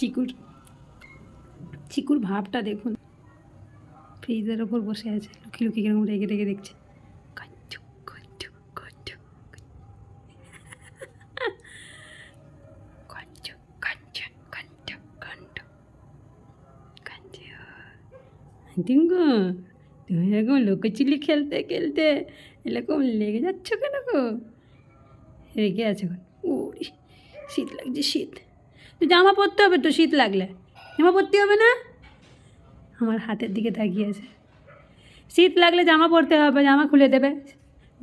চিকুর চিকুর ভাবটা দেখুন, ফ্রিজের ওপর বসে আছে, লুকি লুকি কিরকম রেগে রেগে দেখছে। কচ্ছু কচ্ছু কচ্ছু কচ্ছু কচ্ছু কচ্ছু কচ্ছু কচ্ছু। টিঙ্কু, তুমি এরকম লুকোচুরি খেলতে খেলতে এরকম লেগে যাচ্ছ কেন গো? রেগে আছে এখন। ওরে শীত লাগছে, শীত। তো জামা পরতে হবে তো, শীত লাগলে জামা পরতে হবে না? আমার হাতের দিকে তাকিয়ে আছে। শীত লাগলে জামা পরতে হবে, জামা খুলে দেবে।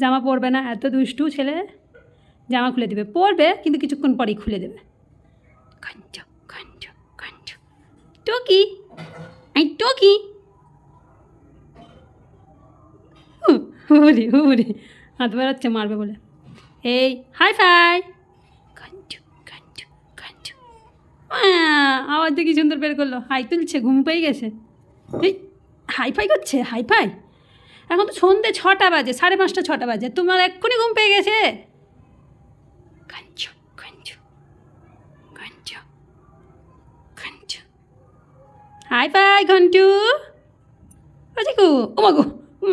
জামা পরবে না, এত দুষ্টু ছেলে। জামা খুলে দেবে, পরবে কিন্তু কিছুক্ষণ পরেই খুলে দেবে। কাঞ্চ কাঞ্চ কাঞ্চ টকি, আই টকি। ওরে ওরে, হাত বাড়াচ্ছে মারবে বলে। এই হাই ফাই। কাঞ্চ কাঞ্চ কাঞ্চ। আওয়াজ দেখি সুন্দর বের করলো, হাই তুলছে, ঘুম পেয়ে গেছে। এই হাই ফাই করছে, হাই ফাই। এখন তো সন্ধ্যে 6টা বাজে, 5:30 6টা বাজে, তোমার এক্ষুনি ঘুম পেয়ে গেছে। কাঞ্চ কাঞ্চ কাঞ্চ কাঞ্চ। হাই ফাই ঘন্টু। গো ও মা গো,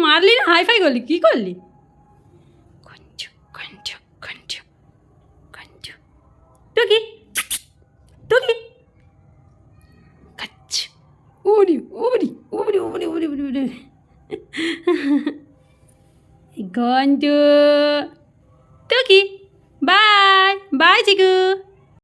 মারলি না, হাই ফাই করলি, কী করলি? কাঞ্চ কাঞ্চ কাঞ্চ কাঞ্চ টুকি টুকি। কাচ্ছ। ওরি ওরি ওরি ওরি ওরি ওরি ওরি। গন্টু টুকি, বাই বাই চিকু।